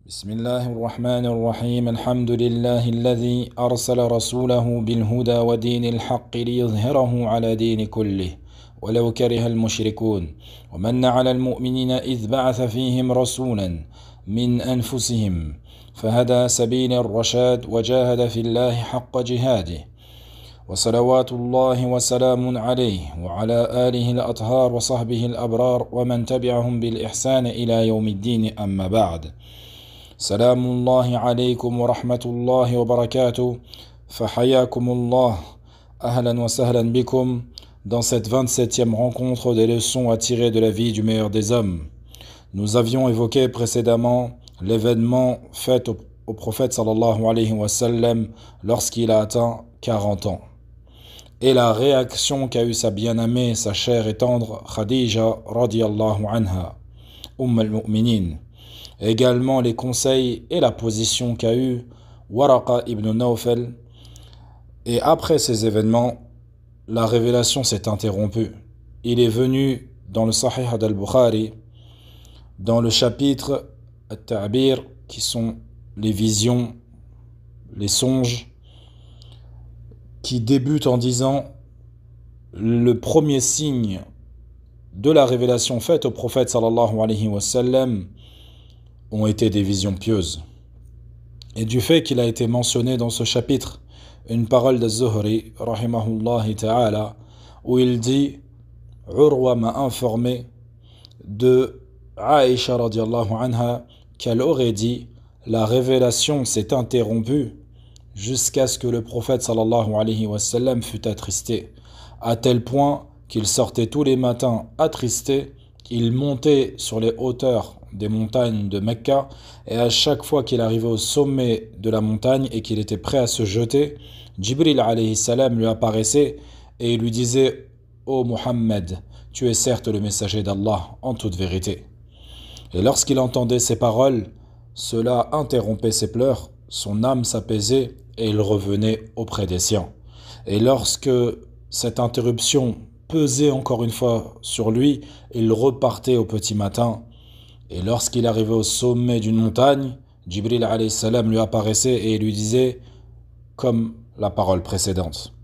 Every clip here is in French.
بسم الله الرحمن الرحيم الحمد لله الذي أرسل رسوله بالهدى ودين الحق ليظهره على دين كله ولو كره المشركون ومن على المؤمنين إذ بعث فيهم رسولا من أنفسهم فهدى سبيل الرشاد وجاهد في الله حق جهاده وصلوات الله وسلام عليه وعلى آله الأطهار وصحبه الأبرار ومن تبعهم بالإحسان إلى يوم الدين أما بعد سلام الله عليكم ورحمة الله وبركاته فحياكم الله أهلا وسهلا بكم dans cette 27e rencontre des leçons à tirer de la vie du meilleur des hommes. Nous avions évoqué précédemment l'événement fait au prophète sallallahu alayhi wa sallam lorsqu'il a atteint 40 ans. Et la réaction qu'a eu sa bien-aimée, sa chère et tendre Khadija radiyallahu anha, al-Mu'minin. Également les conseils et la position qu'a eu Waraqa ibn Nawfal. Et après ces événements, la révélation s'est interrompue. Il est venu dans le Sahih al-Bukhari, dans le chapitre At-Ta'bir, qui sont les visions, les songes, qui débutent en disant le premier signe de la révélation faite au prophète sallallahu alayhi wa sallam ont été des visions pieuses. Et du fait qu'il a été mentionné dans ce chapitre une parole de Zuhri, rahimahullahi ta'ala, où il dit « Urwa m'a informé de Aïcha radiallahu anha qu'elle aurait dit « La révélation s'est interrompue jusqu'à ce que le prophète sallallahu alayhi wa sallam fût attristé, à tel point qu'il sortait tous les matins attristé, il montait sur les hauteurs des montagnes de Mecca, et à chaque fois qu'il arrivait au sommet de la montagne et qu'il était prêt à se jeter, Jibril alayhi salam lui apparaissait et il lui disait « Ô Muhammad, tu es certes le messager d'Allah en toute vérité. » Et lorsqu'il entendait ces paroles, cela interrompait ses pleurs, son âme s'apaisait et il revenait auprès des siens. Et lorsque cette interruption pesait encore une fois sur lui, il repartait au petit matin. Et lorsqu'il arrivait au sommet d'une montagne, Jibril alayhi salam lui apparaissait et lui disait comme la parole précédente.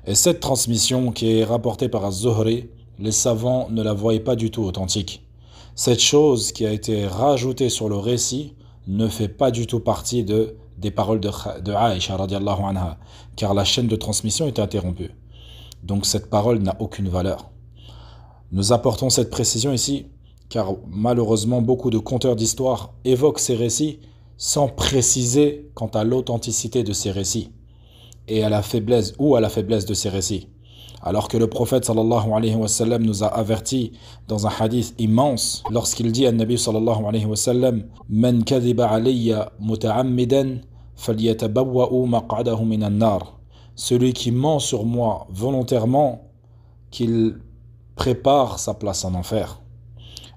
Et cette transmission qui est rapportée par Az-Zuhri, les savants ne la voyaient pas du tout authentique. Cette chose qui a été rajoutée sur le récit ne fait pas du tout partie des paroles de Aïcha radiallahu anha, car la chaîne de transmission est interrompue. Donc cette parole n'a aucune valeur. Nous apportons cette précision ici, car malheureusement beaucoup de conteurs d'histoire évoquent ces récits sans préciser quant à l'authenticité de ces récits et à la faiblesse de ces récits. Alors que le prophète sallallahu alayhi wa sallam nous a avertis dans un hadith immense lorsqu'il dit à Nabi sallallahu alayhi wa sallam « Man kadhiba alayya muta'ammidan falyatabawwa'u maq'adahu minan nar » Celui qui ment sur moi volontairement, qu'il prépare sa place en enfer.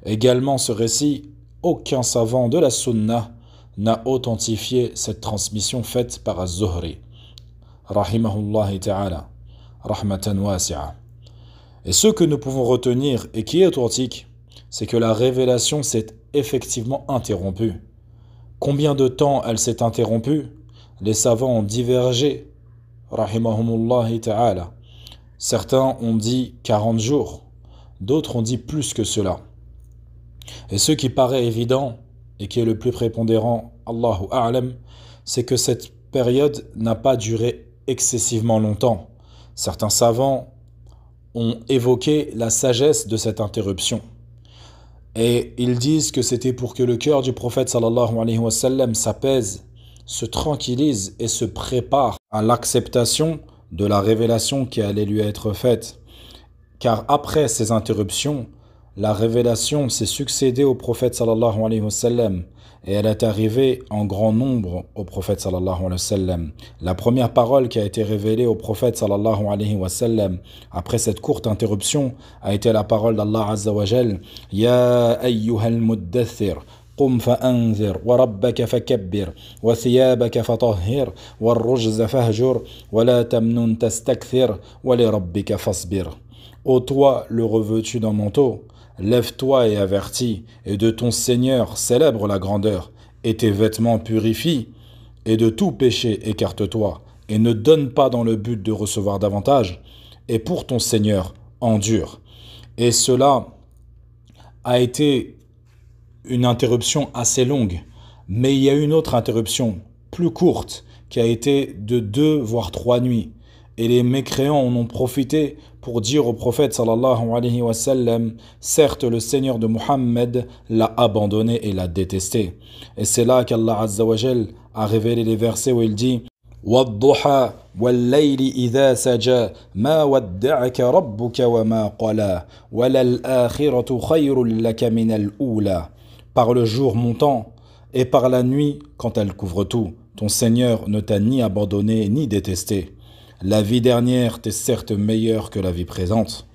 Également ce récit, aucun savant de la Sunna n'a authentifié cette transmission faite par Az-Zuhri, rahimahullahi ta'ala, rahmatan wasi'a. Et ce que nous pouvons retenir et qui est authentique, c'est que la révélation s'est effectivement interrompue. Combien de temps elle s'est interrompue? Les savants ont divergé, rahimahumullahi ta'ala. Certains ont dit 40 jours, d'autres ont dit plus que cela. Et ce qui paraît évident, et qui est le plus prépondérant, Allahu a'lam, c'est que cette période n'a pas duré excessivement longtemps. Certains savants ont évoqué la sagesse de cette interruption. Et ils disent que c'était pour que le cœur du prophète sallallahu alayhi wa sallam s'apaise, se tranquillise et se prépare à l'acceptation de la révélation qui allait lui être faite. Car après ces interruptions, la révélation s'est succédée au prophète sallallahu alayhi wa sallam et elle est arrivée en grand nombre au prophète sallallahu alayhi wa sallam. La première parole qui a été révélée au prophète sallallahu alayhi wa sallam après cette courte interruption a été la parole d'Allah azza wa jal « Ya ayyuhal muddathir » قم فأنذر وربك فكبر وثيابك فطهر والرجز فاهجر ولا تمنن تستكثر ولربك فاصبر. Ô toi, le revêtu d'un manteau, lève-toi et avertis, et de ton Seigneur célèbre la grandeur, et tes vêtements purifient, et de tout péché écarte-toi, et ne donne pas dans le but de recevoir davantage, et pour ton Seigneur, endure. Et cela a été une interruption assez longue, mais il y a une autre interruption plus courte qui a été de 2 voire 3 nuits. Et les mécréants en ont profité pour dire au prophète sallallahu alayhi wa sallam, certes le Seigneur de Muhammad l'a abandonné et l'a détesté. Et c'est là qu'Allah Azza wa Jal a révélé les versets où il dit وَالضُّحَى وَاللَّيْلِ إِذَا سَجَى مَا وَدَّعَكَ رَبُّكَ وَمَا قَلَى وَلَلْآخِرَةُ خَيْرٌ لَكَ مِنَ الْأُولَى. Par le jour montant et par la nuit quand elle couvre tout, ton Seigneur ne t'a ni abandonné ni détesté. La vie dernière t'est certes meilleure que la vie présente.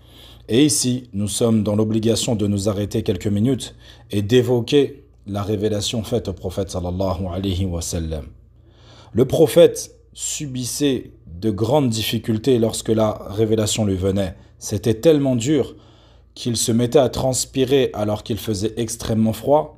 Et ici, nous sommes dans l'obligation de nous arrêter quelques minutes et d'évoquer la révélation faite au prophète sallallahu alayhi wa sallam. Le prophète subissait de grandes difficultés lorsque la révélation lui venait. C'était tellement dur qu'il se mettait à transpirer alors qu'il faisait extrêmement froid.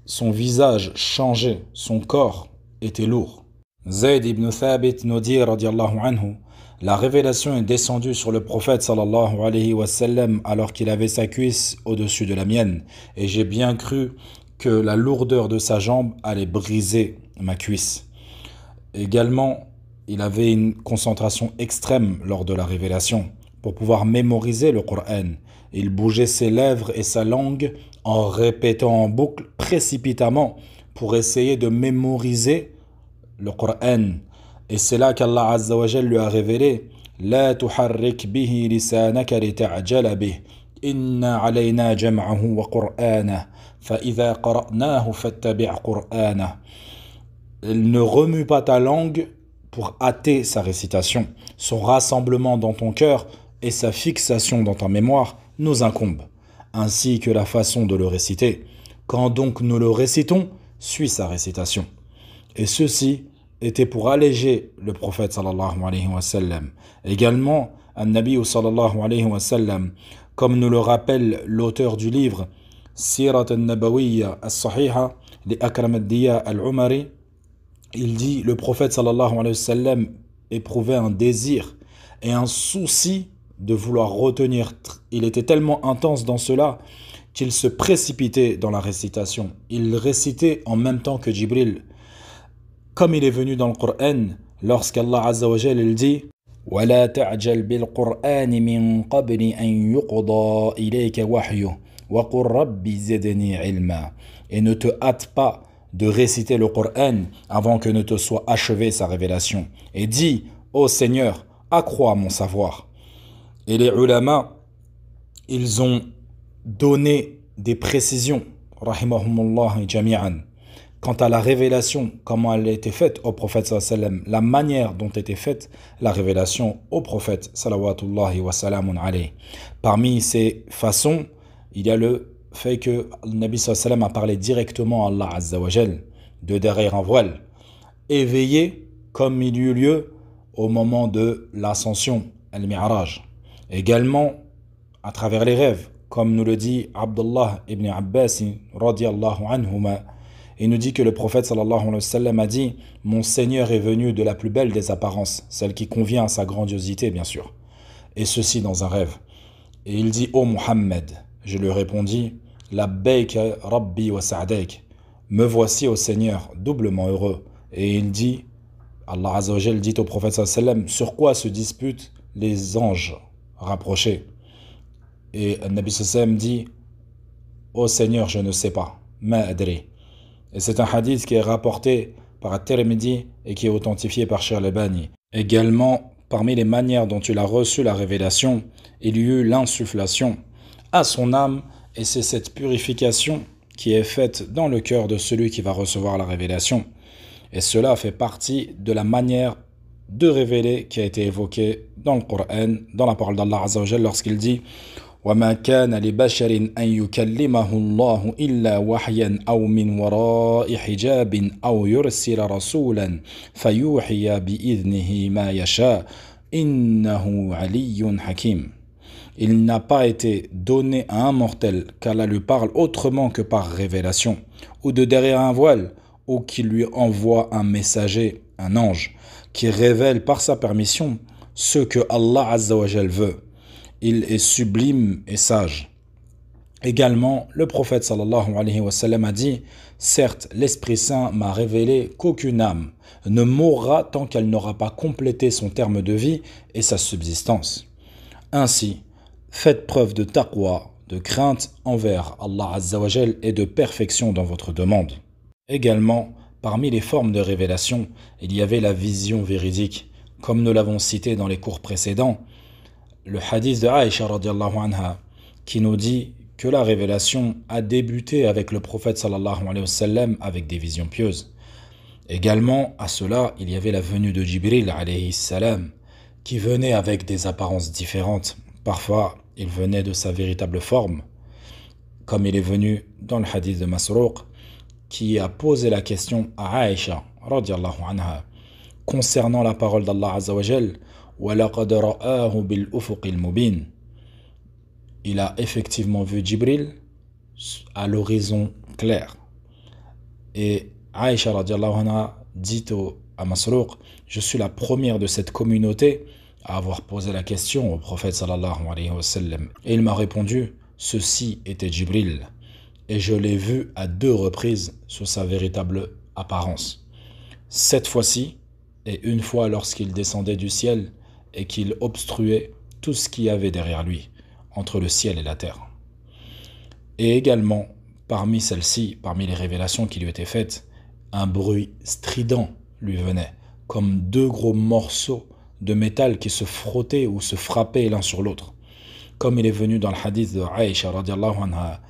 Son visage changeait, son corps était lourd. Zayd ibn Thabit nous dit, radiallahu anhu, la révélation est descendue sur le prophète sallallahu alayhi wa sallam alors qu'il avait sa cuisse au-dessus de la mienne, et j'ai bien cru que la lourdeur de sa jambe allait briser ma cuisse. Également, il avait une concentration extrême lors de la révélation pour pouvoir mémoriser le Coran. Il bougeait ses lèvres et sa langue en répétant en boucle précipitamment pour essayer de mémoriser le Coran. Et c'est là qu'Allah Azza wa Jal lui a révélé لا تحرك به لسانك لتعجل به إن علينا جمعه وقرآنه فإذا قرأناه فاتبع قرآنه. Ne remue pas ta langue pour hâter sa récitation. Son rassemblement dans ton cœur et sa fixation dans ta mémoire nous incombent, ainsi que la façon de le réciter. Quand donc nous le récitons, suis sa récitation. Et ceci était pour alléger le prophète sallallahu alayhi wa sallam. Également, An-Nabi sallallahu alayhi wa sallam, comme nous le rappelle l'auteur du livre Sirat al-Nabawiyya al-Sahiha li Akram al-Diya al-Umari, il dit, le prophète sallallahu alayhi wa sallam éprouvait un désir et un souci de vouloir retenir. Il était tellement intense dans cela qu'il se précipitait dans la récitation. Il récitait en même temps que Jibril. Comme il est venu dans le Coran, lorsqu'Allah Azza wa Jal il dit وَلَا تَعْجَلْ بِالْقُرْآنِ مِنْ قَبْلِ أَنْ يُقْضَى إِلَيْكَ وَحْيُهُ وَقُلْ رَبِّ زِدْنِي عِلْمًا. Et ne te hâte pas de réciter le Coran avant que ne te soit achevée sa révélation. Et dis, ô Seigneur, accrois mon savoir. Et les ulama, ils ont donné des précisions, rahimahumullah jami'an, quant à la révélation, comment elle a été faite au prophète sallallahu alayhi wa sallam, la manière dont était faite la révélation au prophète salawatullahi wa salamun alayhi. Parmi ces façons, il y a le fait que le Nabi sallallahu alayhi wa sallam a parlé directement à Allah Azza wa Jal, de derrière un voile, éveillé comme il eut lieu au moment de l'ascension, al-Mi'raj. Également, à travers les rêves, comme nous le dit Abdullah ibn Abbas, radiyallahu anhuma, il nous dit que le prophète sallallahu alayhi wa sallam a dit « Mon Seigneur est venu de la plus belle des apparences, celle qui convient à sa grandiosité, bien sûr. » Et ceci dans un rêve. Et il dit « Ô Muhammad », je lui répondis « Labbayka Rabbi wa sa'dayk » Me voici au Seigneur, doublement heureux. Et il dit, Allah Azza wa Jal dit au prophète sallallahu alayhi wa sallam, sur quoi se disputent les anges rapprochés? Et le Nabi sallallahu alayhi wa sallam dit, ô Seigneur, je ne sais pas, ma adri. Et c'est un hadith qui est rapporté par At-Tirmidhi et qui est authentifié par Cheikh al-Albani. Également, parmi les manières dont il a reçu la révélation, il y eut l'insufflation à son âme, et c'est cette purification qui est faite dans le cœur de celui qui va recevoir la révélation. Et cela fait partie de la manière de révéler qui a été évoquée dans le Coran, dans la parole d'Allah Azza wa Jalla, lorsqu'il dit وَمَا كَانَ لِبَشَرٍ أَن يُكَلِّمَهُ اللَّهُ إِلَّا وَحْيًا أَوْ مِنْ وَرَاءِ حِجَابٍ أَوْ يُرْسِلَ رَسُولًا فَيُوحِيَ بِإِذْنِهِ مَا يَشَاءُ إِنَّهُ عَلِيٌّ حَكِيمٌ. Il n'a pas été donné à un mortel qu'Allah lui parle autrement que par révélation, ou de derrière un voile, ou qui lui envoie un messager, un ange, qui révèle par sa permission ce que Allah Azza wa Jal veut. Il est sublime et sage. Également, le prophète sallallahu alayhi wa sallam a dit « Certes, l'Esprit Saint m'a révélé qu'aucune âme ne mourra tant qu'elle n'aura pas complété son terme de vie et sa subsistance. Ainsi, faites preuve de taqwa, de crainte envers Allah Azza wa Jal et de perfection dans votre demande. » Également, parmi les formes de révélation, il y avait la vision véridique. Comme nous l'avons cité dans les cours précédents, le hadith de Aïcha radiallahu anha qui nous dit que la révélation a débuté avec le prophète sallallahu alayhi wa sallam avec des visions pieuses. Également, à cela, il y avait la venue de Jibril alayhi salam qui venait avec des apparences différentes. Parfois, il venait de sa véritable forme, comme il est venu dans le hadith de Masrouq, qui a posé la question à Aïcha radiallahu anha concernant la parole d'Allah Azza wa Jal « وَلَقَدْ رَآهُ بِالْأُفُقِ الْمُبِينِ » Il a effectivement vu Jibril à l'horizon clair. Et Aïcha radiallahu anha dit à Masrouq « Je suis la première de cette communauté à avoir posé la question au prophète sallallahu alayhi wa sallam. » Et il m'a répondu « Ceci était Jibril. » Et je l'ai vu à 2 reprises sous sa véritable apparence. 7 fois-ci, et une fois lorsqu'il descendait du ciel et qu'il obstruait tout ce qu'il y avait derrière lui, entre le ciel et la terre. Et également, parmi celles-ci, parmi les révélations qui lui étaient faites, un bruit strident lui venait, comme 2 gros morceaux de métal qui se frottaient ou se frappaient l'un sur l'autre. Comme il est venu dans le hadith de Aïcha radiallahu anha,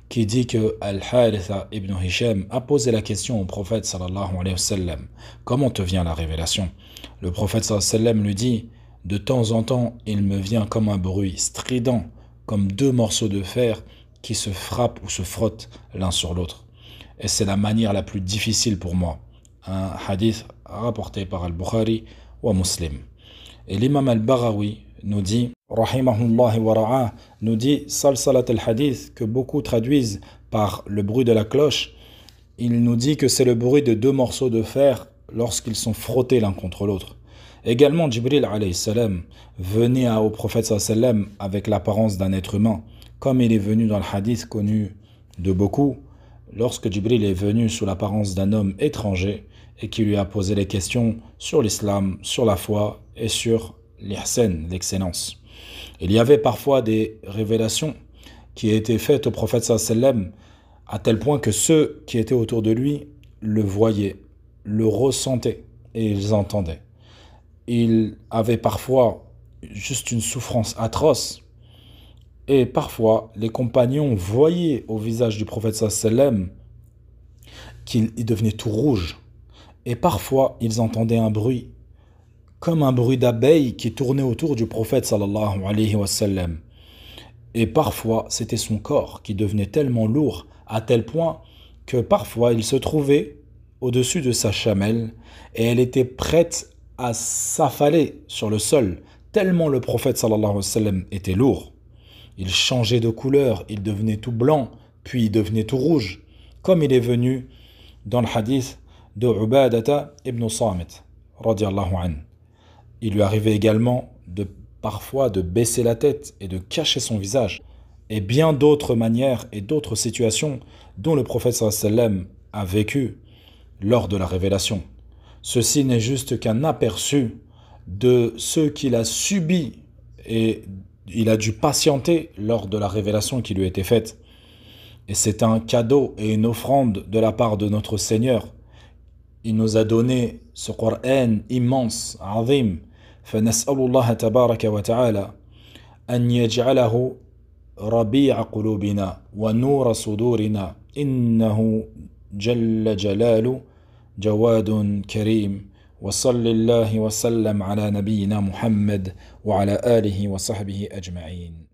qui dit que Al-Haritha ibn Hisham a posé la question au prophète sallallahu alayhi wa sallam « Comment te vient la révélation ?» Le prophète sallallahu alayhi wa sallam lui dit « De temps en temps, il me vient comme un bruit strident, comme 2 morceaux de fer qui se frappent ou se frottent l'un sur l'autre. Et c'est la manière la plus difficile pour moi. » Un hadith rapporté par Al-Bukhari ou Muslim. Et l'imam Al-Baghawi nous dit, rahimahullah wa ra'ah, nous dit salsalat al-hadith, que beaucoup traduisent par le bruit de la cloche. Il nous dit que c'est le bruit de 2 morceaux de fer lorsqu'ils sont frottés l'un contre l'autre. Également, Jibril alayhi salam venait au prophète sallallahu alayhi wa sallam avec l'apparence d'un être humain, comme il est venu dans le hadith connu de beaucoup, lorsque Jibril est venu sous l'apparence d'un homme étranger et qui lui a posé les questions sur l'islam, sur la foi et sur l'ihsan, l'excellence. Il y avait parfois des révélations qui étaient faites au prophète sallallahu alayhi wa sallam à tel point que ceux qui étaient autour de lui le voyaient, le ressentaient et ils entendaient. Il avait parfois juste une souffrance atroce et parfois les compagnons voyaient au visage du prophète sallallahu alayhi wa sallam qu'il devenait tout rouge et parfois ils entendaient un bruit comme un bruit d'abeilles qui tournait autour du prophète sallallahu alayhi wa sallam. Et parfois, c'était son corps qui devenait tellement lourd, à tel point que parfois il se trouvait au-dessus de sa chamelle et elle était prête à s'affaler sur le sol, tellement le prophète sallallahu alayhi wa sallam était lourd. Il changeait de couleur, il devenait tout blanc, puis il devenait tout rouge, comme il est venu dans le hadith de Ubadata ibn Samit, radiyallahu anhu. Il lui arrivait également parfois de baisser la tête et de cacher son visage, et bien d'autres manières et d'autres situations dont le prophète sallallahu alayhi wa sallam a vécu lors de la révélation. Ceci n'est juste qu'un aperçu de ce qu'il a subi et il a dû patienter lors de la révélation qui lui était faite. Et c'est un cadeau et une offrande de la part de notre Seigneur. Il nous a donné ce Coran immense, azim. فنسأل الله تبارك وتعالى أن يجعله ربيع قلوبنا ونور صدورنا إنه جل جلاله جواد كريم وصل الله وسلم على نبينا محمد وعلى آله وصحبه أجمعين.